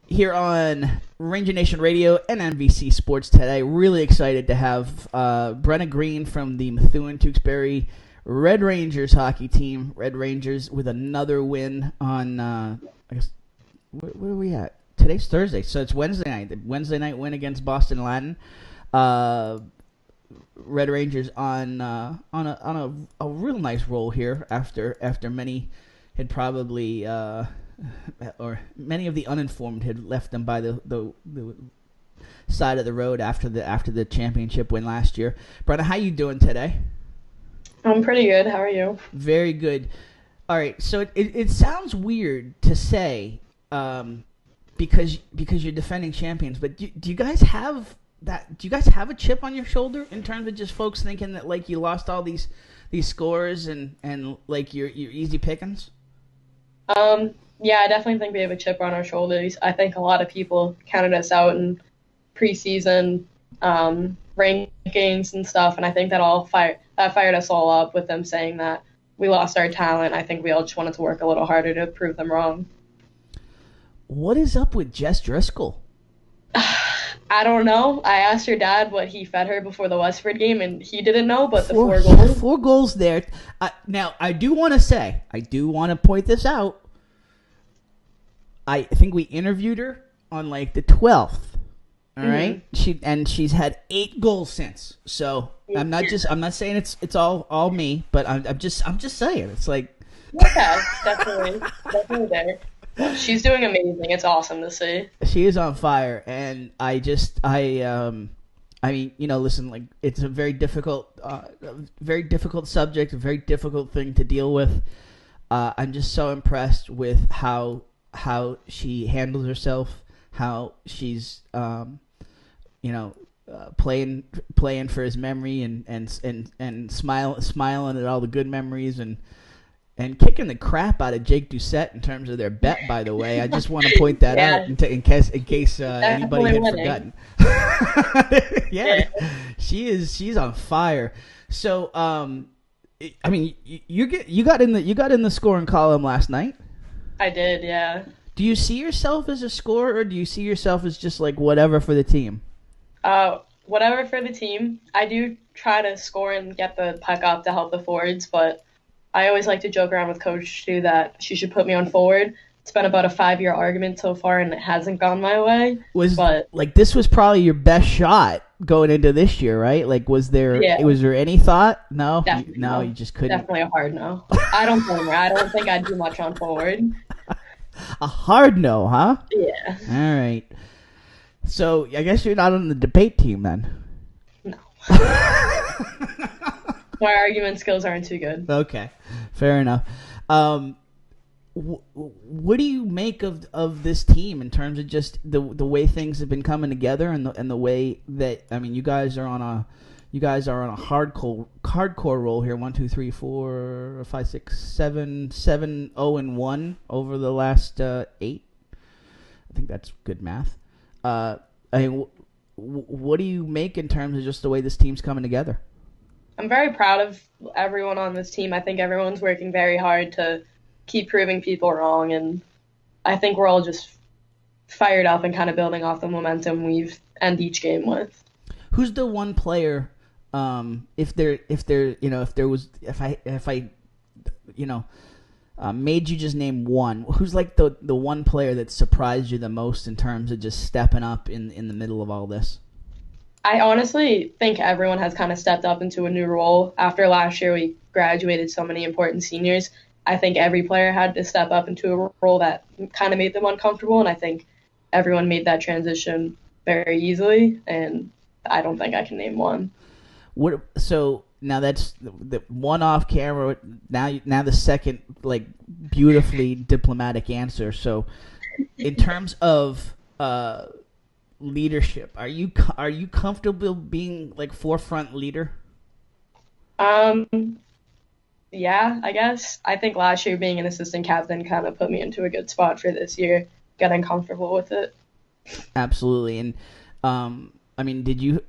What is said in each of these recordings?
here on Ranger Nation Radio and MVC Sports today. Really excited to have Brenna Greene from the Methuen-Tewksbury Red Rangers hockey team. Red Rangers with another win on, I guess, where are we at? Today's Thursday, so it's Wednesday night. The Wednesday night win against Boston Latin. Red Rangers on a real nice roll here after many had probably or many of the uninformed had left them by the side of the road after the championship win last year. Brenna, how you doing today? I'm pretty good. How are you? Very good. All right, so it sounds weird to say because you're defending champions, but do you guys have that? Do you guys have a chip on your shoulder in terms of just folks thinking that like you lost all these scores and like you're easy pickings? Yeah, I definitely think we have a chip on our shoulders. I think a lot of people counted us out in preseason rankings and stuff, and I think that fired us all up with them saying that we lost our talent. I think we all just wanted to work a little harder to prove them wrong. What is up with Jess Driscoll? I don't know. I asked her dad what he fed her before the Westford game, and he didn't know, but the 4 goals. 4 goals there. Now, I do want to point this out. I think we interviewed her on like the 12th. All right, she's had 8 goals since. So I'm not saying it's all me, but I'm just saying it's like yeah, definitely there. She's doing amazing. It's awesome to see. She is on fire, and I mean, listen, like it's a very difficult subject, a very difficult thing to deal with. I'm just so impressed with how she handles herself, how she's playing for his memory and smiling at all the good memories and kicking the crap out of Jake Doucette in terms of their bet, by the way. I just want to point that out in case anybody had forgotten. Yeah, she's on fire. So, I mean, you got in the scoring column last night. I did, yeah. Do you see yourself as a scorer, or do you see yourself as just like whatever for the team? Whatever for the team. I do try to score and get the puck up to help the forwards, but I always like to joke around with Coach too that she should put me on forward. It's been about a 5-year argument so far, and it hasn't gone my way. This was probably your best shot going into this year, right? Like, was there any thought? No, no, you just couldn't. Definitely a hard no. I don't blame her. I don't think I'd do much on forward. A hard no, huh? Yeah. All right. So I guess you're not on the debate team then. No. My argument skills aren't too good. Okay, fair enough. What do you make of this team in terms of just the way things have been coming together and the way that, I mean, you guys are on a hardcore roll here. 1, 2, 3, 4, 5, 6, 7, 0-1 over the last 8. I think that's good math. I mean, what do you make in terms of just the way this team's coming together? I'm very proud of everyone on this team. I think everyone's working very hard to keep proving people wrong, and I think we're all just fired up and kind of building off the momentum we've end each game with. Who's the one player? If I made you just name one, who's like the one player that surprised you the most in terms of just stepping up in the middle of all this? I honestly think everyone has kind of stepped up into a new role. After last year, we graduated so many important seniors. I think every player had to step up into a role that kind of made them uncomfortable, and I think everyone made that transition very easily, and I don't think I can name one. So now that's the one off camera. Now the second, like, beautifully diplomatic answer. So in terms of leadership, are you comfortable being like forefront leader? Yeah, I guess. I think last year being an assistant captain kind of put me into a good spot for this year, getting comfortable with it. Absolutely. And I mean, did you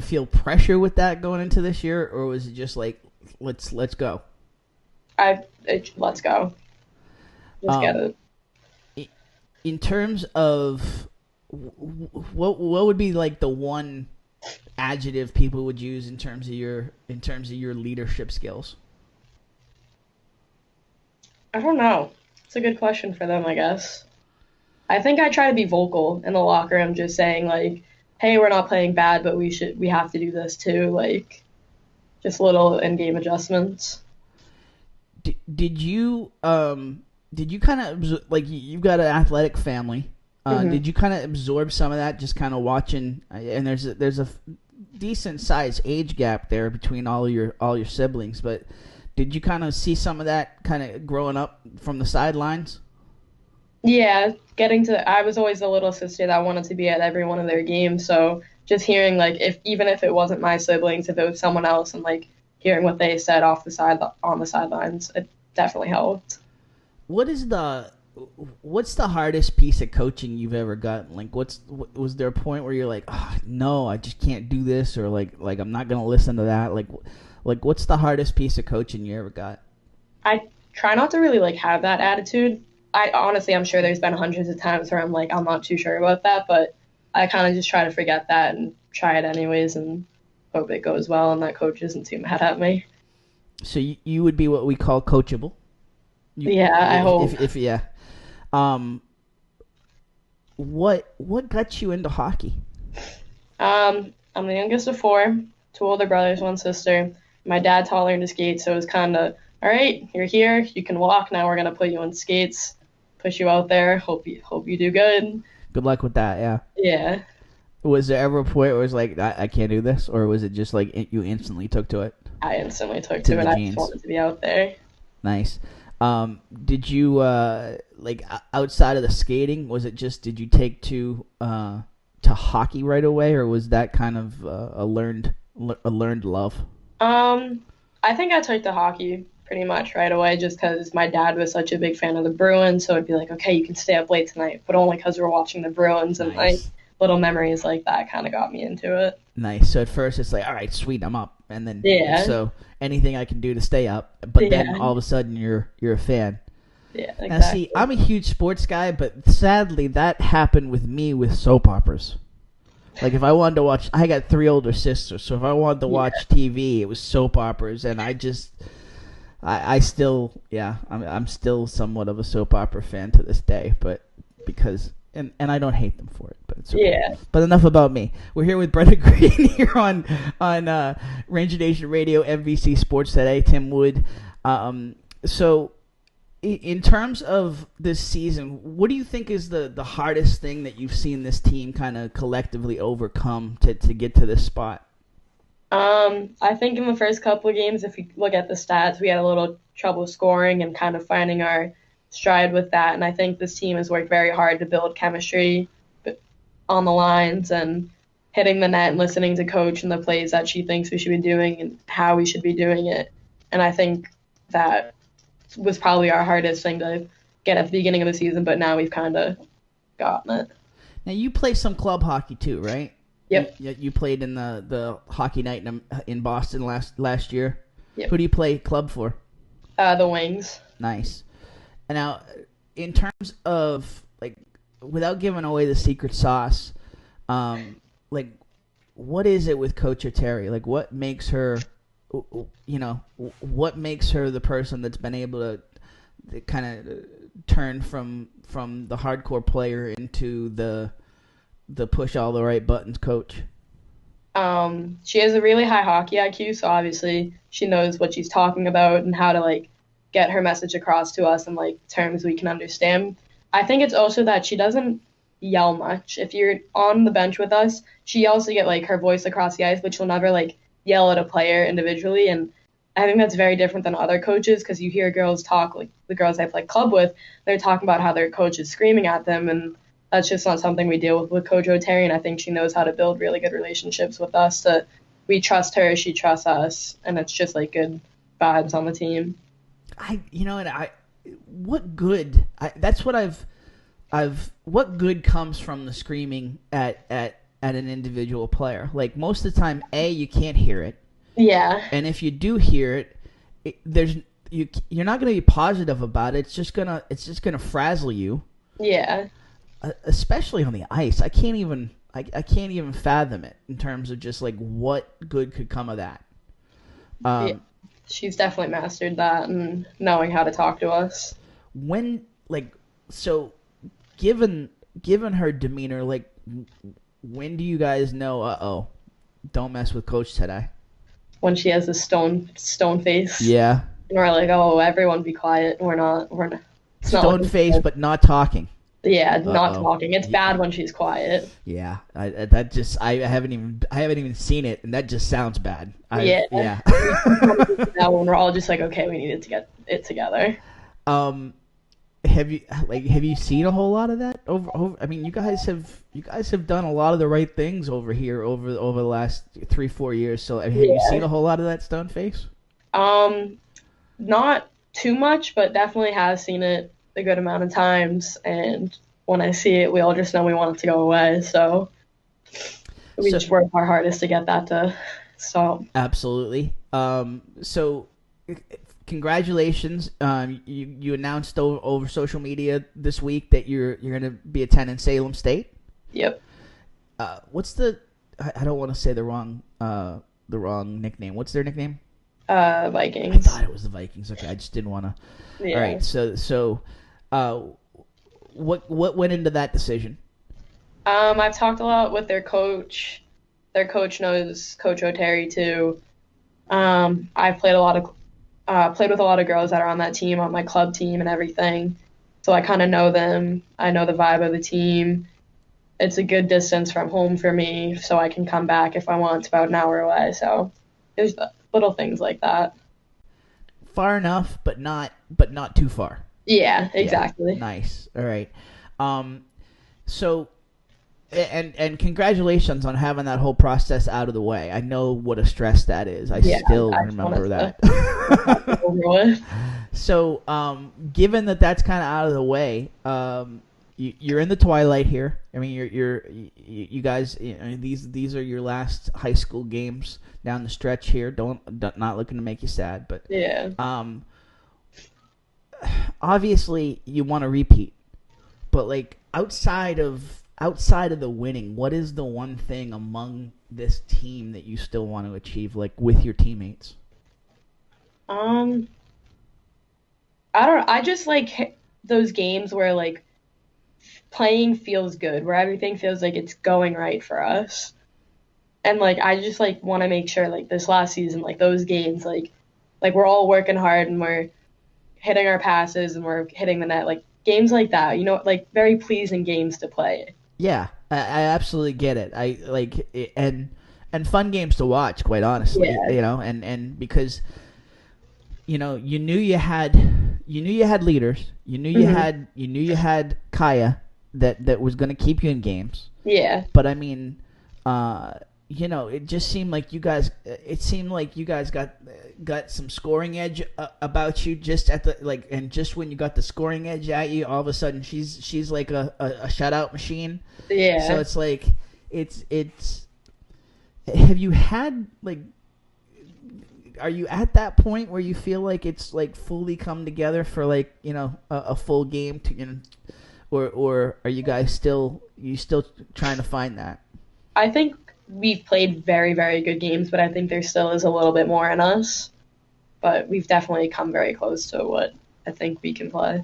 feel pressure with that going into this year, or was it just like let's go? Let's go. Let's get it. in terms of what would be like the one adjective people would use in terms of your leadership skills? I don't know. It's a good question for them, I guess. I think I try to be vocal in the locker room, just saying like, "Hey, we're not playing bad, but we have to do this too." Like, just little in-game adjustments. Did you kind of like you've got an athletic family? Did you kind of absorb some of that just kind of watching? And there's a decent size age gap there between all your siblings, but did you kind of see some of that kind of growing up from the sidelines? Yeah, I was always the little sister that wanted to be at every one of their games, so just hearing like even if it wasn't my siblings, if it was someone else, and like hearing what they said on the sidelines, it definitely helped. What's the hardest piece of coaching you've ever gotten? Like, was there a point where you're like, oh, no, I just can't do this, or like I'm not gonna listen to that? Like what's the hardest piece of coaching you ever got? I try not to really like have that attitude. I'm sure there's been hundreds of times where I'm like, I'm not too sure about that, but I kind of just try to forget that and try it anyways and hope it goes well and that coach isn't too mad at me. So you would be what we call coachable? I hope. If yeah. What got you into hockey? I'm the youngest of four, two older brothers, one sister. My dad taught me to skate, so it was kind of, all right, you're here, you can walk, now we're going to put you on skates, push you out there, hope you do good. Good luck with that, yeah. Yeah. Was there ever a point where it was like, I can't do this, or was it just like you instantly took to it? I instantly took to it. I just wanted to be out there. Nice. Did you like outside of the skating? Did you take to hockey right away, or was that kind of a learned love? I think I took to hockey pretty much right away, just because my dad was such a big fan of the Bruins. So it'd be like, okay, you can stay up late tonight, but only because we're watching the Bruins, and like little memories like that kind of got me into it. Nice. So at first it's like, all right, sweet, I'm up, and then so anything I can do to stay up, but then all of a sudden you're a fan. Yeah, exactly. Now see, I'm a huge sports guy, but sadly that happened with me with soap operas. Like if I wanted to watch, I got 3 older sisters, so if I wanted to watch TV, it was soap operas, and I'm still somewhat of a soap opera fan to this day, but because. And I don't hate them for it, but it's okay. Yeah. But enough about me. We're here with Brenna Greene here on Ranger Nation Radio, MVC Sports Today. Tim Wood. So, in terms of this season, what do you think is the hardest thing that you've seen this team kind of collectively overcome to get to this spot? I think in the first couple of games, if you look at the stats, we had a little trouble scoring and kind of finding our stride with that, and I think this team has worked very hard to build chemistry on the lines and hitting the net and listening to coach and the plays that she thinks we should be doing and how we should be doing it. And I think that was probably our hardest thing to get at the beginning of the season, but now we've kind of gotten it. Now you play some club hockey too, right? Yep. You played in the hockey night in Boston last year. Yep. Who do you play club for? The Wings. Nice. And now, in terms of, like, without giving away the secret sauce, like, what is it with Coach Terry? Like, what makes her, what makes her the person that's been able to kind of turn from the hardcore player into the push all the right buttons coach? She has a really high hockey IQ, so obviously she knows what she's talking about and how to, like, get her message across to us in like terms we can understand. I think it's also that she doesn't yell much. If you're on the bench with us, she yells to get like her voice across the ice, but she'll never like yell at a player individually. And I think that's very different than other coaches, because you hear girls talk, like the girls I play club with, they're talking about how their coach is screaming at them, and that's just not something we deal with Coach Terry. And I think she knows how to build really good relationships with us. We trust her, she trusts us, and it's just like good vibes on the team. What good? That's what what good comes from the screaming at an individual player? Like most of the time, you can't hear it. Yeah. And if you do hear it, you're not going to be positive about it. It's just gonna frazzle you. Yeah. especially on the ice. I can't even fathom it in terms of just like what good could come of that. Yeah, Um, she's definitely mastered that and knowing how to talk to us. when like so, given her demeanor, like when do you guys know? Don't mess with Coach today. When she has this stone face, Yeah, and we're like, oh, everyone be quiet. We're not. It's not stone looking face, good. but not talking. Yeah, Uh not oh. talking. It's Yeah. bad when she's quiet. Yeah, that just I haven't even seen it, and that just sounds bad. Yeah. Yeah. Now when we're all just like, okay, we needed to get it together. um, have you seen a whole lot of that over? I mean, you guys have done a lot of the right things over here over the last 3-4 years. So have you seen a whole lot of that stone face? Um, Not too much, but definitely has seen it a good amount of times. And when I see it, we all just know we want it to go away. So we just work our hardest to get that to stop. Absolutely. So congratulations. You announced over social media this week that you're going to be attending Salem State. Yep. What's the? I don't want to say the wrong nickname. What's their nickname? Vikings. I thought it was the Vikings. Okay, I just didn't want to. Yeah. All right. So, what went into that decision? I've talked a lot with their coach. Their coach knows Coach O'Terry too. I've played with a lot of girls that are on that team, on my club team and everything. So I kind of know them. I know the vibe of the team. It's a good distance from home for me, so I can come back if I want. It's about an hour away. So there's little things like that. Far enough, but not too far. Yeah, exactly. Yeah, nice. All right. So, and congratulations on having that whole process out of the way. I know what a stress that is. I still remember that. So, given that that's kind of out of the way, you're in the twilight here. I mean, you guys. These are your last high school games down the stretch here. Not looking to make you sad, but yeah. Obviously you want to repeat, but like outside of the winning, what is the one thing among this team that you still want to achieve, like with your teammates? I don't. I just like those games where like playing feels good, where everything feels like it's going right for us. And like I just like want to make sure like this last season, like those games, like we're all working hard and we're hitting our passes and we're hitting the net, like games like that, like very pleasing games to play. Yeah, I absolutely get it. I like it, and fun games to watch, quite honestly. Yeah. And because you knew you had leaders. You knew you had Kaya that was going to keep you in games. Yeah. But I mean, it just seemed like you guys. It seemed like you guys got some scoring edge about you just at the and just when you got the scoring edge at you, all of a sudden she's like a shutout machine. Yeah. So it's like it's. Have you had like? Are you at that point where you feel like it's like fully come together for like a full game to or are you guys still trying to find that? I think we've played very, very good games, but I think there still is a little bit more in us. But we've definitely come very close to what I think we can play.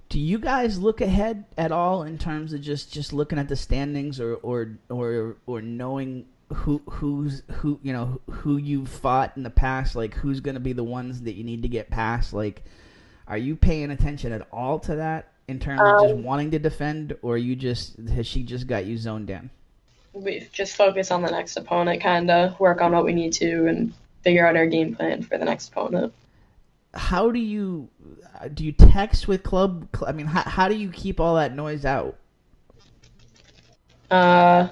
Do you guys look ahead at all in terms of just looking at the standings or knowing who you've fought in the past, like who's going to be the ones that you need to get past? Like, are you paying attention at all to that in terms of just wanting to defend, or has she just got you zoned in? We just focus on the next opponent, kind of work on what we need to, and figure out our game plan for the next opponent. How do you text with club? I mean, how do you keep all that noise out? I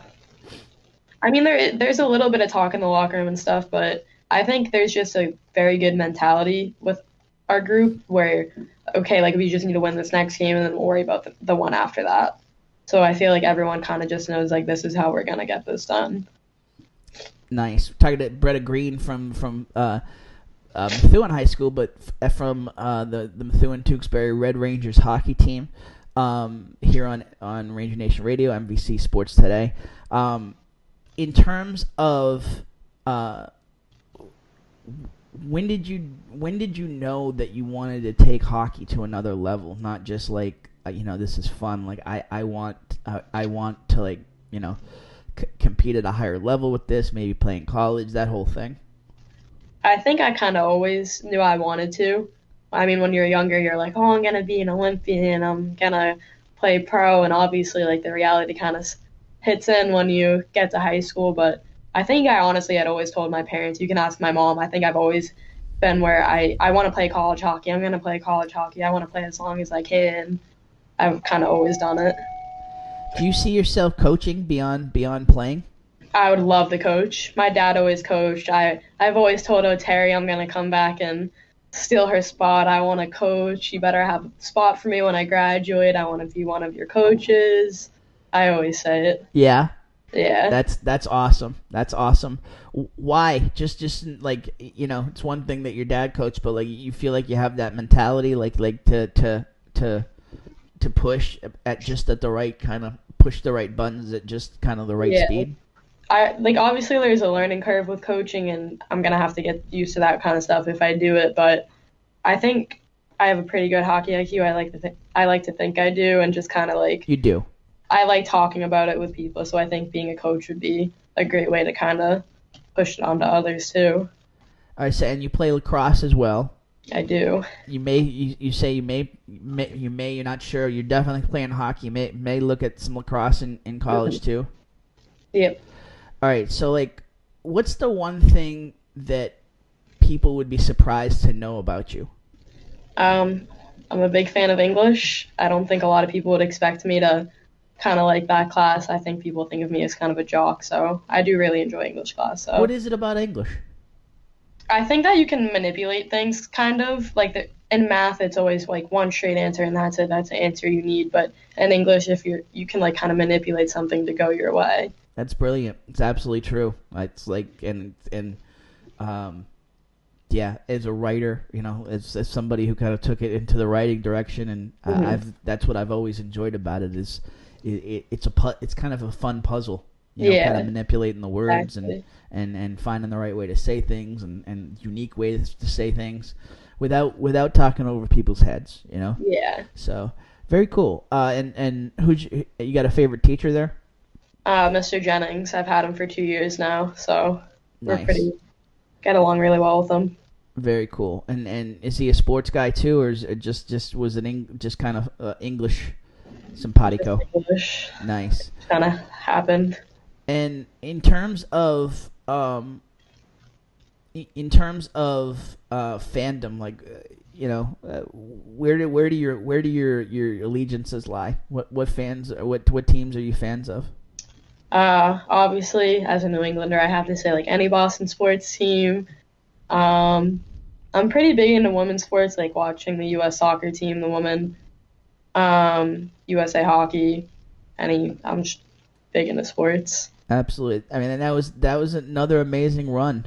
mean, there's a little bit of talk in the locker room and stuff, but I think there's just a very good mentality with our group where, okay, like we just need to win this next game and then we'll worry about the one after that. So I feel like everyone kind of just knows like this is how we're going to get this done. Nice. Talking to Brenna Greene from Methuen High School, but from the Methuen-Tewksbury Red Rangers hockey team. here on Ranger Nation Radio, MVC Sports Today. In terms of when did you know that you wanted to take hockey to another level? Not just like this is fun. Like I want to like compete at a higher level with this. Maybe play in college. That whole thing. I think I kind of always knew I wanted to. I mean, when you're younger, you're like, oh, I'm gonna be an Olympian. I'm gonna play pro, and obviously, like the reality kind of hits in when you get to high school. But I think I honestly had always told my parents. You can ask my mom. I think I've always been where I want to play college hockey. I'm going to play college hockey. I want to play as long as I can. I've kind of always done it. Do you see yourself coaching beyond playing? I would love to coach. My dad always coached. I've always told Terry I'm going to come back and steal her spot. I want to coach. You better have a spot for me when I graduate. I want to be one of your coaches. I always say it. Yeah. Yeah. That's awesome. That's awesome. Why? Just like it's one thing that your dad coached, but like you feel like you have that mentality, like to push at the right kind of push the right buttons at just kind of the right speed. Obviously there's a learning curve with coaching, and I'm gonna have to get used to that kind of stuff if I do it. But I think I have a pretty good hockey IQ. I like to think I do, and just kind of like you do. I like talking about it with people, so I think being a coach would be a great way to kind of push it on to others too. All right, so and you play lacrosse as well. I do. You say you may you're not sure. You're definitely playing hockey. You may look at some lacrosse in college too. Yep. All right, so like, what's the one thing that people would be surprised to know about you? I'm a big fan of English. I don't think a lot of people would expect me to kind of like that class. I think people think of me as kind of a jock, so I do really enjoy English class. So. What is it about English? I think that you can manipulate things, kind of. Like in math, it's always like one straight answer, and that's it. That's the answer you need. But in English, you can like kind of manipulate something to go your way. That's brilliant. It's absolutely true. It's like yeah, as a writer, as somebody who kind of took it into the writing direction, and that's what I've always enjoyed about it is it's kind of a fun puzzle. Kind of manipulating the words and finding the right way to say things and unique ways to say things without talking over people's heads. Yeah. So very cool. And you got a favorite teacher there? Mr. Jennings. I've had him for 2 years now, so nice. We're get along really well with him. Very cool. And is he a sports guy too, or is it just was it just kind of English simpatico? English. Nice. Kind of happened. And in terms of fandom, like where do your allegiances lie? What teams are you fans of? Obviously, as a New Englander, I have to say like any Boston sports team. I'm pretty big into women's sports, like watching the U.S. soccer team, the women, USA hockey. I'm just big into sports. Absolutely. I mean, and that was another amazing run,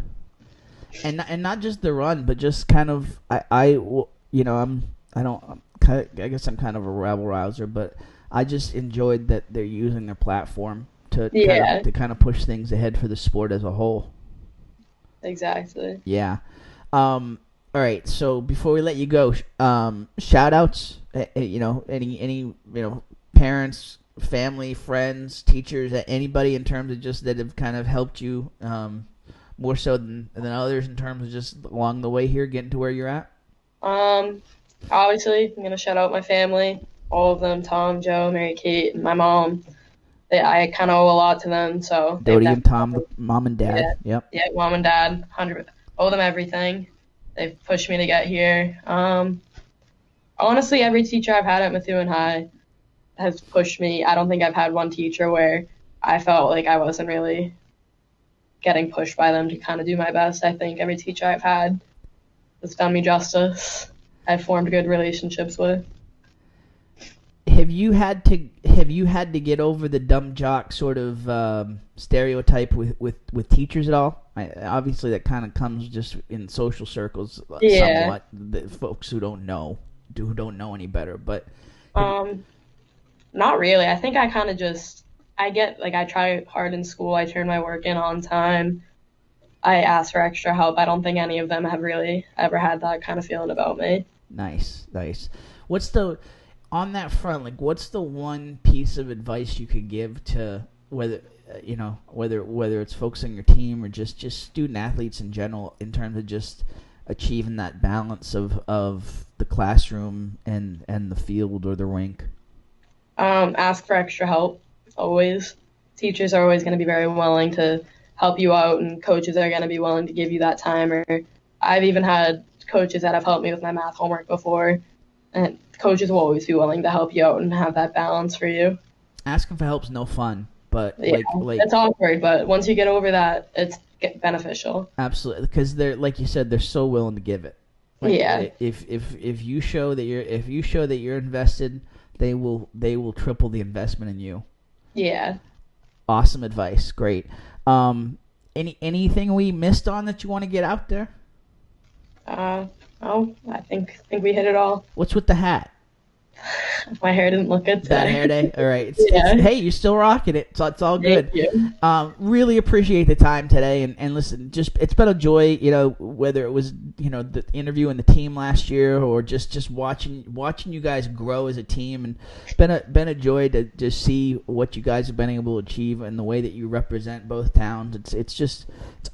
and not just the run, but just kind of I guess I'm kind of a rabble rouser, but I just enjoyed that they're using their platform to kind of push things ahead for the sport as a whole. Exactly. Yeah. All right. So before we let you go, shout outs. Any parents, family, friends, teachers, anybody in terms of just that have kind of helped you more so than others in terms of just along the way here getting to where you're at? Obviously, I'm gonna shout out my family, all of them: Tom, Joe, Mary Kate, and my mom. I kind of owe a lot to them. So Dodie and Tom, mom and dad. Yeah, mom and dad, owe them everything. They've pushed me to get here. Honestly, every teacher I've had at Methuen High has pushed me. I don't think I've had one teacher where I felt like I wasn't really getting pushed by them to kind of do my best. I think every teacher I've had has done me justice. I've formed good relationships with. Have you had to get over the dumb jock sort of stereotype with teachers at all? Obviously, that kind of comes just in social circles somewhat. The folks who don't know any better, but Not really. I think I kind of just I get like I try hard in school. I turn my work in on time. I ask for extra help. I don't think any of them have really ever had that kind of feeling about me. Nice, nice. What's the on that front? Like, what's the one piece of advice you could give to whether whether it's folks on your team or just student athletes in general in terms of just achieving that balance of the classroom and the field or the rink? Ask for extra help, always. Teachers are always going to be very willing to help you out, and coaches are going to be willing to give you that time. Or I've even had coaches that have helped me with my math homework before, and coaches will always be willing to help you out and have that balance for you. Asking for help's no fun, but Yeah, it's awkward, but once you get over that, it's beneficial. absolutely, because they're like you said, they're so willing to give it. Like, Yeah, if you show that you're invested, they will triple the investment in you. yeah. Awesome advice. Great. Anything we missed on that you want to get out there? Oh, I think we hit it all. What's with the hat? My hair didn't look good Bad today. hair day. All right. Yeah. Hey, you're still rocking it. So it's all good. Thank you. Really appreciate the time today, and listen, just it's been a joy. Whether it was the interview and the team last year, or just watching you guys grow as a team, and it's been a joy to just see what you guys have been able to achieve and the way that you represent both towns. It's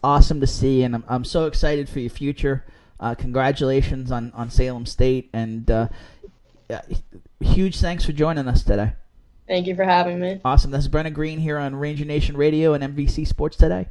awesome to see, and I'm so excited for your future. Congratulations on Salem State, and huge thanks for joining us today. Thank you for having me. Awesome. This is Brenna Greene here on Ranger Nation Radio and MVC Sports Today.